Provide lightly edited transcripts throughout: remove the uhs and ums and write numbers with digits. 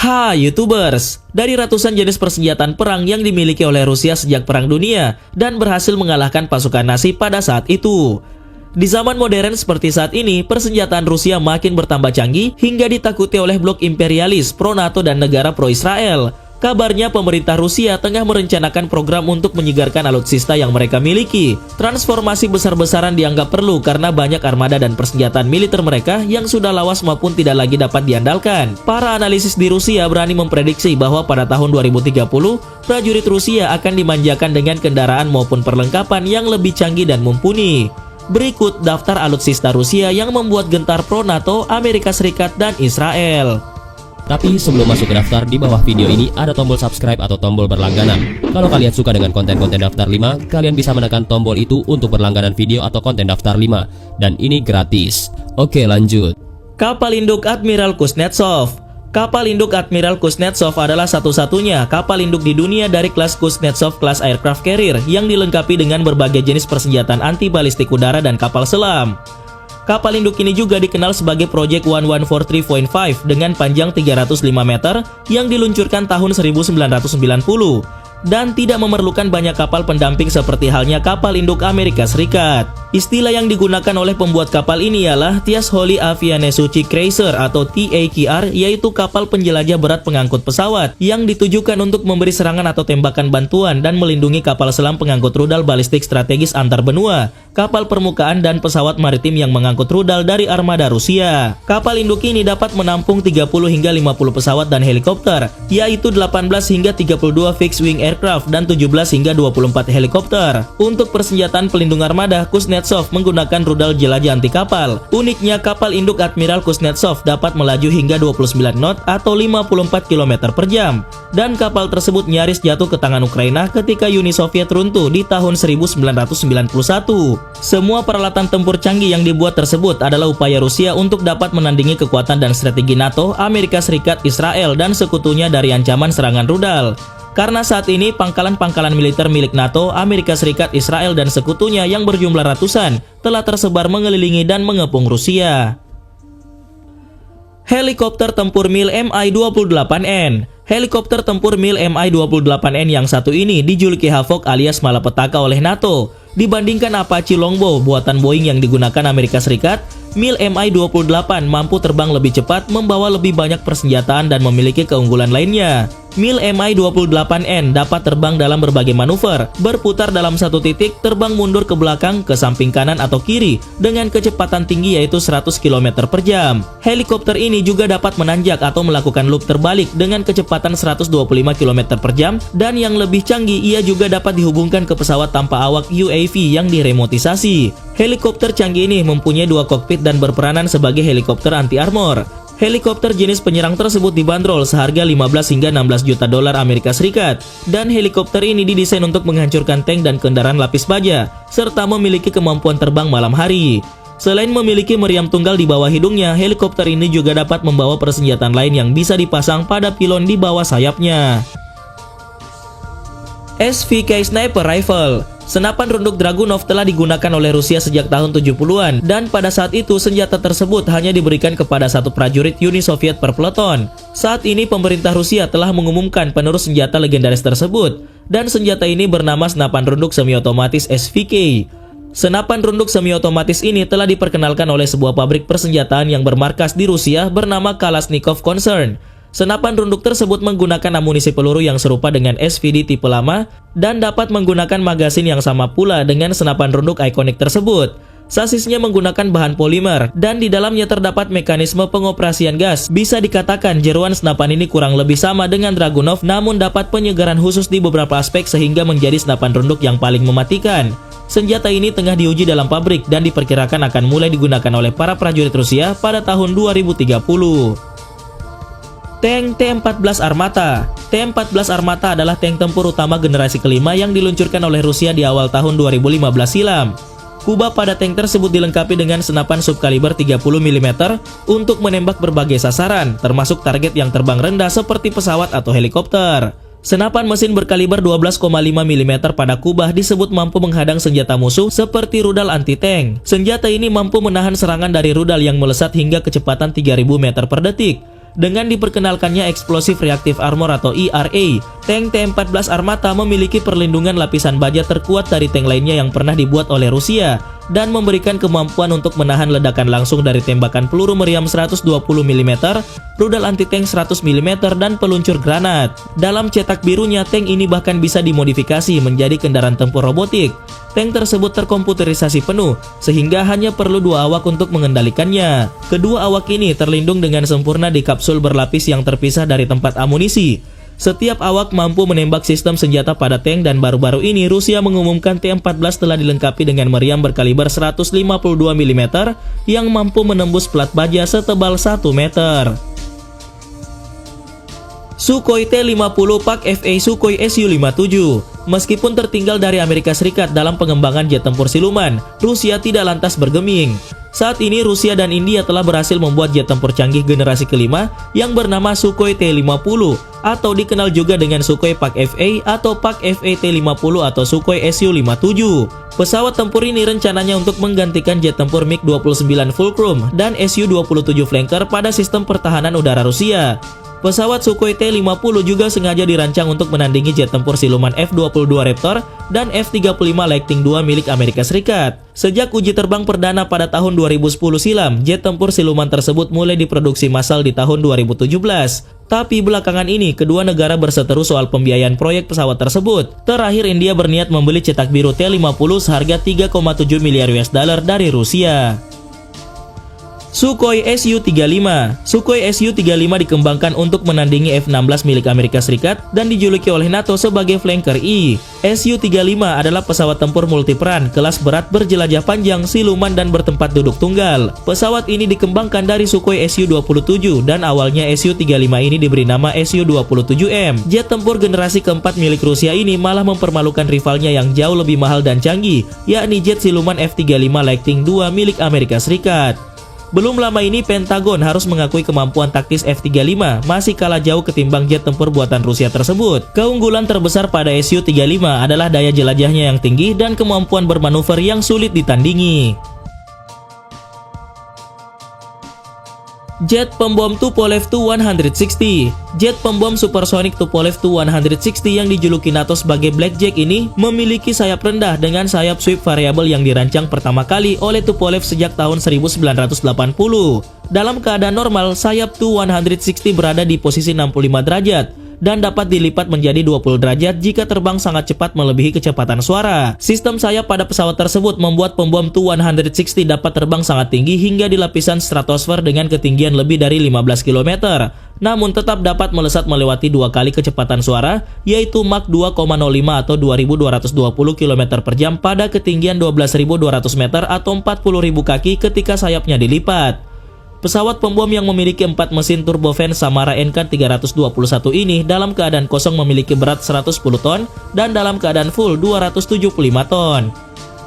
YouTubers, dari ratusan jenis persenjataan perang yang dimiliki oleh Rusia sejak Perang Dunia dan berhasil mengalahkan pasukan Nazi pada saat itu. Di zaman modern seperti saat ini, persenjataan Rusia makin bertambah canggih hingga ditakuti oleh blok imperialis, pro-NATO dan negara pro-Israel. Kabarnya pemerintah Rusia tengah merencanakan program untuk menyegarkan alutsista yang mereka miliki. Transformasi besar-besaran dianggap perlu karena banyak armada dan persenjataan militer mereka yang sudah lawas maupun tidak lagi dapat diandalkan. Para analisis di Rusia berani memprediksi bahwa pada tahun 2030, prajurit Rusia akan dimanjakan dengan kendaraan maupun perlengkapan yang lebih canggih dan mumpuni. Berikut daftar alutsista Rusia yang membuat gentar pro-NATO, Amerika Serikat, dan Israel. Tapi sebelum masuk ke daftar, di bawah video ini ada tombol subscribe atau tombol berlangganan. Kalau kalian suka dengan konten-konten daftar 5, kalian bisa menekan tombol itu untuk berlangganan video atau konten daftar 5. Dan ini gratis. Oke, lanjut. Kapal induk Admiral Kuznetsov. Kapal induk Admiral Kuznetsov adalah satu-satunya kapal induk di dunia dari kelas Kuznetsov Class Aircraft Carrier yang dilengkapi dengan berbagai jenis persenjataan anti balistik udara dan kapal selam. Kapal induk ini juga dikenal sebagai Project 1143.5 dengan panjang 305 meter yang diluncurkan tahun 1990 dan tidak memerlukan banyak kapal pendamping seperti halnya kapal induk Amerika Serikat. Istilah yang digunakan oleh pembuat kapal ini ialah Tiasholy Avianesuchi Cruiser atau TAKR, yaitu kapal penjelajah berat pengangkut pesawat yang ditujukan untuk memberi serangan atau tembakan bantuan dan melindungi kapal selam pengangkut rudal balistik strategis antar benua, kapal permukaan dan pesawat maritim yang mengangkut rudal dari armada Rusia. Kapal induk ini dapat menampung 30 hingga 50 pesawat dan helikopter, yaitu 18 hingga 32 fixed wing aircraft dan 17 hingga 24 helikopter. Untuk persenjataan pelindung armada, Kuznetsov menggunakan rudal jelajah anti kapal. Uniknya, kapal induk Admiral Kuznetsov dapat melaju hingga 29 knot atau 54 km per jam. Dan kapal tersebut nyaris jatuh ke tangan Ukraina ketika Uni Soviet runtuh di tahun 1991. Semua peralatan tempur canggih yang dibuat tersebut adalah upaya Rusia untuk dapat menandingi kekuatan dan strategi NATO, Amerika Serikat, Israel, dan sekutunya dari ancaman serangan rudal. Karena saat ini pangkalan-pangkalan militer milik NATO, Amerika Serikat, Israel, dan sekutunya yang berjumlah ratusan telah tersebar mengelilingi dan mengepung Rusia. Helikopter tempur MiL Mi-28N. Helikopter tempur MiL Mi-28N yang satu ini dijuluki Havok alias malapetaka oleh NATO. Dibandingkan Apache Longbow buatan Boeing yang digunakan Amerika Serikat, MiL Mi-28 mampu terbang lebih cepat, membawa lebih banyak persenjataan dan memiliki keunggulan lainnya. MiL Mi-28N dapat terbang dalam berbagai manuver, berputar dalam satu titik, terbang mundur ke belakang, ke samping kanan atau kiri, dengan kecepatan tinggi yaitu 100 km per jam. Helikopter ini juga dapat menanjak atau melakukan loop terbalik dengan kecepatan 125 km per jam, dan yang lebih canggih, ia juga dapat dihubungkan ke pesawat tanpa awak UAV yang diremotisasi. Helikopter canggih ini mempunyai dua kokpit dan berperanan sebagai helikopter anti-armor. Helikopter jenis penyerang tersebut dibanderol seharga 15 hingga 16 juta dolar Amerika Serikat, dan helikopter ini didesain untuk menghancurkan tank dan kendaraan lapis baja, serta memiliki kemampuan terbang malam hari. Selain memiliki meriam tunggal di bawah hidungnya, helikopter ini juga dapat membawa persenjataan lain yang bisa dipasang pada pilon di bawah sayapnya. SVK Sniper Rifle. Senapan runduk Dragunov telah digunakan oleh Rusia sejak tahun 70-an, dan pada saat itu senjata tersebut hanya diberikan kepada satu prajurit Uni Soviet per peleton. Saat ini pemerintah Rusia telah mengumumkan penerus senjata legendaris tersebut, dan senjata ini bernama senapan runduk semi-otomatis SVK. Senapan runduk semi-otomatis ini telah diperkenalkan oleh sebuah pabrik persenjataan yang bermarkas di Rusia bernama Kalashnikov Concern. Senapan runduk tersebut menggunakan amunisi peluru yang serupa dengan SVD tipe lama dan dapat menggunakan magasin yang sama pula dengan senapan runduk ikonik tersebut. Sasisnya menggunakan bahan polimer dan di dalamnya terdapat mekanisme pengoperasian gas. Bisa dikatakan jeruan senapan ini kurang lebih sama dengan Dragunov, namun dapat penyegaran khusus di beberapa aspek sehingga menjadi senapan runduk yang paling mematikan. Senjata ini tengah diuji dalam pabrik dan diperkirakan akan mulai digunakan oleh para prajurit Rusia pada tahun 2030. Tank T-14 Armata. T-14 Armata adalah tank tempur utama generasi kelima yang diluncurkan oleh Rusia di awal tahun 2015 silam. Kubah pada tank tersebut dilengkapi dengan senapan subkaliber 30 mm untuk menembak berbagai sasaran, termasuk target yang terbang rendah seperti pesawat atau helikopter. Senapan mesin berkaliber 12,5 mm pada kubah disebut mampu menghadang senjata musuh seperti rudal anti-tank. Senjata ini mampu menahan serangan dari rudal yang melesat hingga kecepatan 3000 meter per detik. Dengan diperkenalkannya Explosive Reactive Armor atau ERA, tank T-14 Armata memiliki perlindungan lapisan baja terkuat dari tank lainnya yang pernah dibuat oleh Rusia dan memberikan kemampuan untuk menahan ledakan langsung dari tembakan peluru meriam 120 mm, rudal anti-tank 100 mm, dan peluncur granat. Dalam cetak birunya, tank ini bahkan bisa dimodifikasi menjadi kendaraan tempur robotik. Tank tersebut terkomputerisasi penuh, sehingga hanya perlu 2 awak untuk mengendalikannya. Kedua awak ini terlindung dengan sempurna di kapsul berlapis yang terpisah dari tempat amunisi. Setiap awak mampu menembak sistem senjata pada tank, dan baru-baru ini Rusia mengumumkan T-14 telah dilengkapi dengan meriam berkaliber 152 mm yang mampu menembus plat baja setebal 1 meter. Sukhoi T-50 PAK-FA Sukhoi Su-57. Meskipun tertinggal dari Amerika Serikat dalam pengembangan jet tempur siluman, Rusia tidak lantas bergeming. Saat ini Rusia dan India telah berhasil membuat jet tempur canggih generasi kelima yang bernama Sukhoi T-50 atau dikenal juga dengan Sukhoi PAK-FA atau PAK-FA T-50 atau Sukhoi Su-57. Pesawat tempur ini rencananya untuk menggantikan jet tempur MiG-29 Fulcrum dan Su-27 Flanker pada sistem pertahanan udara Rusia. Pesawat Sukhoi T-50 juga sengaja dirancang untuk menandingi jet tempur siluman F-22 Raptor dan F-35 Lightning II milik Amerika Serikat. Sejak uji terbang perdana pada tahun 2010 silam, jet tempur siluman tersebut mulai diproduksi massal di tahun 2017. Tapi belakangan ini, kedua negara berseteru soal pembiayaan proyek pesawat tersebut. Terakhir, India berniat membeli cetak biru T-50 seharga 3,7 miliar US dollar dari Rusia. Sukhoi Su-35. Sukhoi Su-35 dikembangkan untuk menandingi F-16 milik Amerika Serikat dan dijuluki oleh NATO sebagai Flanker E. Su-35 adalah pesawat tempur multiperan, kelas berat berjelajah panjang, siluman, dan bertempat duduk tunggal. Pesawat ini dikembangkan dari Sukhoi Su-27 dan awalnya Su-35 ini diberi nama Su-27M. Jet tempur generasi keempat milik Rusia ini malah mempermalukan rivalnya yang jauh lebih mahal dan canggih, yakni jet siluman F-35 Lightning II milik Amerika Serikat. Belum lama ini Pentagon harus mengakui kemampuan taktis F-35 masih kalah jauh ketimbang jet tempur buatan Rusia tersebut. Keunggulan terbesar pada Su-35 adalah daya jelajahnya yang tinggi dan kemampuan bermanuver yang sulit ditandingi. Jet pembom Tupolev Tu-160. Jet pembom supersonik Tupolev Tu-160 yang dijuluki NATO sebagai Blackjack ini memiliki sayap rendah dengan sayap sweep variabel yang dirancang pertama kali oleh Tupolev sejak tahun 1980. Dalam keadaan normal, sayap Tu-160 berada di posisi 65 derajat dan dapat dilipat menjadi 20 derajat jika terbang sangat cepat melebihi kecepatan suara. Sistem sayap pada pesawat tersebut membuat pembom Tu-160 dapat terbang sangat tinggi hingga di lapisan stratosfer dengan ketinggian lebih dari 15 km, namun tetap dapat melesat melewati 2 kali kecepatan suara, yaitu Mach 2,05 atau 2220 km per jam pada ketinggian 12.200 meter atau 40.000 kaki ketika sayapnya dilipat. Pesawat pembom yang memiliki 4 mesin turbofan Samara NK321 ini dalam keadaan kosong memiliki berat 110 ton dan dalam keadaan full 275 ton.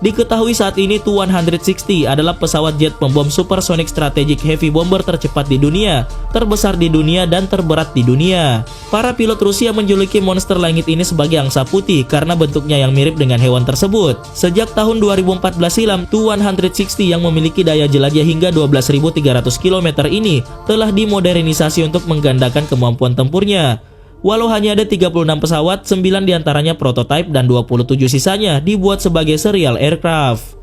Diketahui saat ini Tu-160 adalah pesawat jet pembom supersonic strategic heavy bomber tercepat di dunia, terbesar di dunia, dan terberat di dunia. Para pilot Rusia menjuluki monster langit ini sebagai angsa putih karena bentuknya yang mirip dengan hewan tersebut. Sejak tahun 2014 silam, Tu-160 yang memiliki daya jelajah hingga 12.300 km ini telah dimodernisasi untuk menggandakan kemampuan tempurnya. Walau hanya ada 36 pesawat, 9 diantaranya prototipe dan 27 sisanya dibuat sebagai serial aircraft.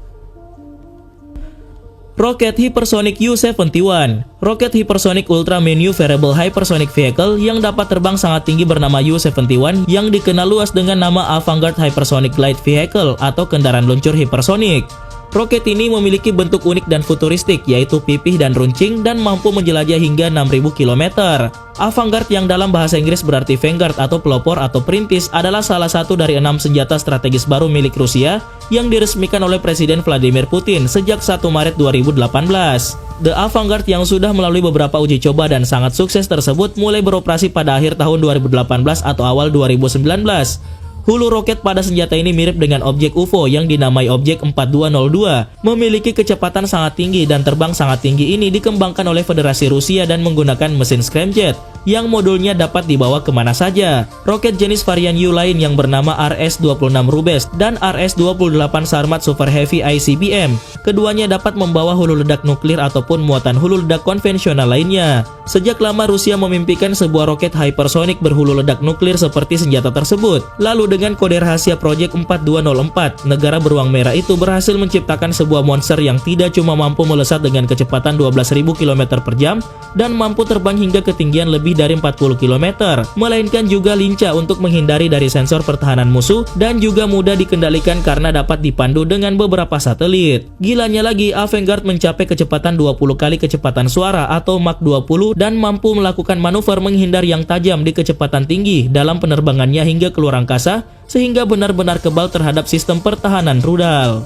Roket Hypersonic U-71. Roket Hypersonic Ultra Maneuverable Hypersonic Vehicle yang dapat terbang sangat tinggi bernama U-71 yang dikenal luas dengan nama Avangard Hypersonic Glide Vehicle atau kendaraan luncur hipersonik. Roket ini memiliki bentuk unik dan futuristik, yaitu pipih dan runcing dan mampu menjelajah hingga 6.000 km. Avangard yang dalam bahasa Inggris berarti vanguard atau pelopor atau perintis adalah salah satu dari 6 senjata strategis baru milik Rusia yang diresmikan oleh Presiden Vladimir Putin sejak 1 Maret 2018. The Avangard yang sudah melalui beberapa uji coba dan sangat sukses tersebut mulai beroperasi pada akhir tahun 2018 atau awal 2019. Hulu roket pada senjata ini mirip dengan objek UFO yang dinamai objek 4202. Memiliki kecepatan sangat tinggi dan terbang sangat tinggi ini dikembangkan oleh Federasi Rusia dan menggunakan mesin scramjet yang modulnya dapat dibawa kemana saja. Roket jenis varian U lain yang bernama RS-26 Rubes dan RS-28 Sarmat Super Heavy ICBM. Keduanya dapat membawa hulu ledak nuklir ataupun muatan hulu ledak konvensional lainnya. Sejak lama Rusia memimpikan sebuah roket hypersonic berhulu ledak nuklir seperti senjata tersebut. Lalu dengan kode rahasia Project 4204, negara beruang merah itu berhasil menciptakan sebuah monster yang tidak cuma mampu melesat dengan kecepatan 12.000 km per jam dan mampu terbang hingga ketinggian lebih dari 40 km, melainkan juga lincah untuk menghindari dari sensor pertahanan musuh dan juga mudah dikendalikan karena dapat dipandu dengan beberapa satelit. Gilanya lagi, Avangard mencapai kecepatan 20 kali kecepatan suara atau Mach 20 dan mampu melakukan manuver menghindar yang tajam di kecepatan tinggi dalam penerbangannya hingga keluar angkasa, sehingga benar-benar kebal terhadap sistem pertahanan rudal.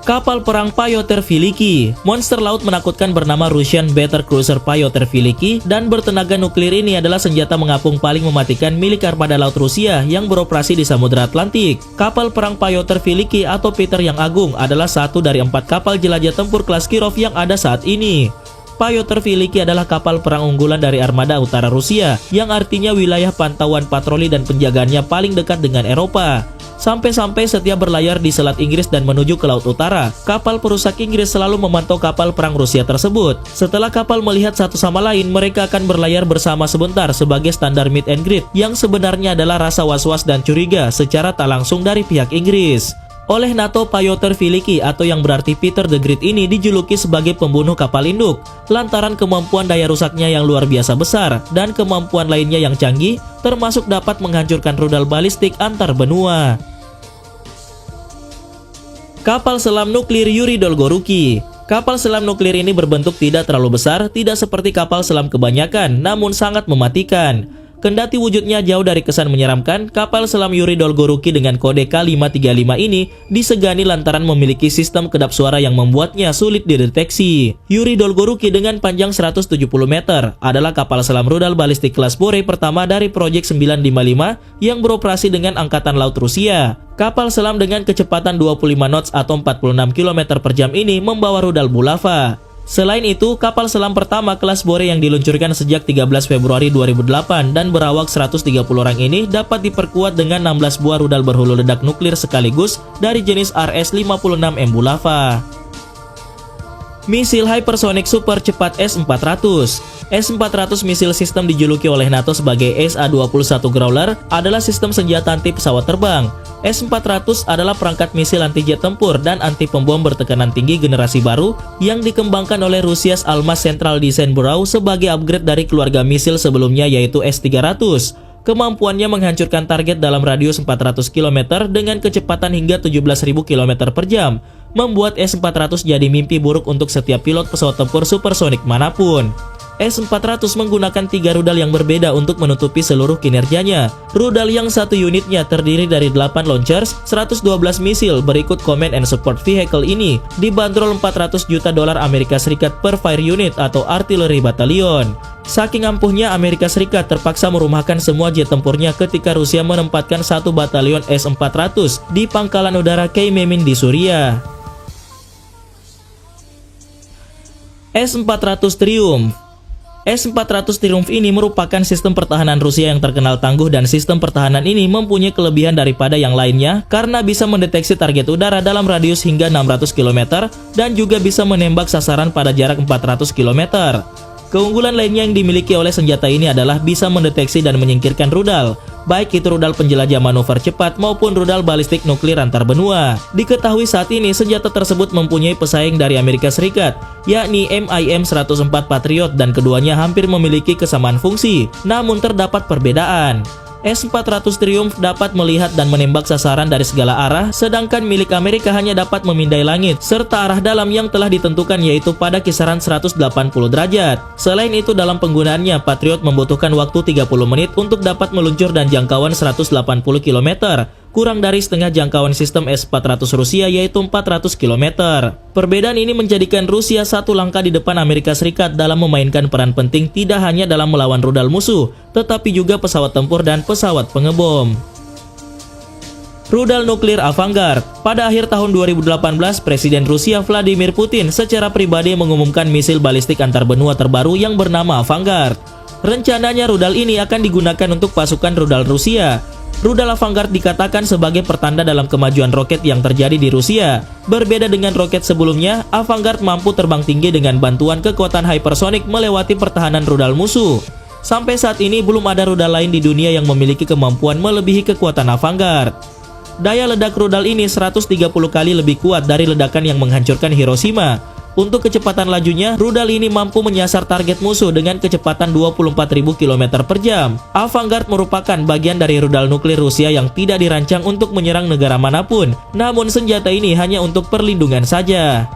Kapal perang Pyotr Veliki. Monster laut menakutkan bernama Russian Battle Cruiser Pyotr Veliki dan bertenaga nuklir ini adalah senjata mengapung paling mematikan milik armada laut Rusia yang beroperasi di Samudra Atlantik. Kapal perang Pyotr Veliki atau Peter yang Agung adalah satu dari 4 kapal jelajah tempur kelas Kirov yang ada saat ini. Pyotr Veliki adalah kapal perang unggulan dari armada utara Rusia, yang artinya wilayah pantauan patroli dan penjagaannya paling dekat dengan Eropa. Sampai-sampai setiap berlayar di Selat Inggris dan menuju ke Laut Utara, kapal perusak Inggris selalu memantau kapal perang Rusia tersebut. Setelah kapal melihat satu sama lain, mereka akan berlayar bersama sebentar sebagai standar meet and greet, yang sebenarnya adalah rasa was-was dan curiga secara tak langsung dari pihak Inggris. Oleh NATO, Pyotr Veliki atau yang berarti Peter the Great ini dijuluki sebagai pembunuh kapal induk lantaran kemampuan daya rusaknya yang luar biasa besar dan kemampuan lainnya yang canggih, termasuk dapat menghancurkan rudal balistik antar benua. Kapal selam nuklir Yuri Dolgoruki. Kapal selam nuklir ini berbentuk tidak terlalu besar, tidak seperti kapal selam kebanyakan, namun sangat mematikan. Kendati wujudnya jauh dari kesan menyeramkan, kapal selam Yuri Dolgoruki dengan kode K535 ini disegani lantaran memiliki sistem kedap suara yang membuatnya sulit dideteksi. Yuri Dolgoruki dengan panjang 170 meter adalah kapal selam rudal balistik kelas Bore pertama dari Project 955 yang beroperasi dengan Angkatan Laut Rusia. Kapal selam dengan kecepatan 25 knots atau 46 km per jam ini membawa rudal Bulava. Selain itu, kapal selam pertama kelas Bore yang diluncurkan sejak 13 Februari 2008 dan berawak 130 orang ini dapat diperkuat dengan 16 buah rudal berhulu ledak nuklir sekaligus dari jenis RS-56M Bulava. Misil hypersonic super cepat S-400. S-400 misil sistem dijuluki oleh NATO sebagai SA-21 Growler adalah sistem senjata anti pesawat terbang. S-400 adalah perangkat misil anti-jet tempur dan anti pembom bertekanan tinggi generasi baru yang dikembangkan oleh Russia's Almaz Central Design Bureau sebagai upgrade dari keluarga misil sebelumnya yaitu S-300. Kemampuannya menghancurkan target dalam radius 400 km dengan kecepatan hingga 17.000 km per jam, membuat S-400 jadi mimpi buruk untuk setiap pilot pesawat tempur supersonik manapun. S-400 menggunakan 3 rudal yang berbeda untuk menutupi seluruh kinerjanya. Rudal yang satu unitnya terdiri dari 8 launchers, 112 misil berikut Command and Support Vehicle ini dibanderol $400 juta Amerika Serikat per fire unit atau artillery battalion. Saking ampuhnya, Amerika Serikat terpaksa merumahkan semua jet tempurnya ketika Rusia menempatkan 1 batalion S-400 di pangkalan udara Khmeimim di Suriah. S-400 Triumph. S-400 Triumph ini merupakan sistem pertahanan Rusia yang terkenal tangguh dan sistem pertahanan ini mempunyai kelebihan daripada yang lainnya karena bisa mendeteksi target udara dalam radius hingga 600 km dan juga bisa menembak sasaran pada jarak 400 km. Keunggulan lainnya yang dimiliki oleh senjata ini adalah bisa mendeteksi dan menyingkirkan rudal, baik itu rudal penjelajah manuver cepat maupun rudal balistik nuklir antar benua. Diketahui saat ini senjata tersebut mempunyai pesaing dari Amerika Serikat, yakni MIM-104 Patriot dan keduanya hampir memiliki kesamaan fungsi, namun terdapat perbedaan. S-400 Triumph dapat melihat dan menembak sasaran dari segala arah, sedangkan milik Amerika hanya dapat memindai langit, serta arah dalam yang telah ditentukan yaitu pada kisaran 180 derajat. Selain itu, dalam penggunaannya, Patriot membutuhkan waktu 30 menit untuk dapat meluncur dan jangkauan 180 km, kurang dari setengah jangkauan sistem S-400 Rusia yaitu 400 km. Perbedaan ini menjadikan Rusia satu langkah di depan Amerika Serikat dalam memainkan peran penting tidak hanya dalam melawan rudal musuh, tetapi juga pesawat tempur dan pesawat pengebom. Rudal nuklir Avangard. Pada akhir tahun 2018, Presiden Rusia Vladimir Putin secara pribadi mengumumkan misil balistik antar benua terbaru yang bernama Avangard. Rencananya rudal ini akan digunakan untuk pasukan rudal Rusia. Rudal Avangard dikatakan sebagai pertanda dalam kemajuan roket yang terjadi di Rusia. Berbeda dengan roket sebelumnya, Avangard mampu terbang tinggi dengan bantuan kekuatan hypersonic melewati pertahanan rudal musuh. Sampai saat ini belum ada rudal lain di dunia yang memiliki kemampuan melebihi kekuatan Avangard. Daya ledak rudal ini 130 kali lebih kuat dari ledakan yang menghancurkan Hiroshima. Untuk kecepatan lajunya, rudal ini mampu menyasar target musuh dengan kecepatan 24.000 km per jam. Avangard merupakan bagian dari rudal nuklir Rusia yang tidak dirancang untuk menyerang negara manapun. Namun senjata ini hanya untuk perlindungan saja.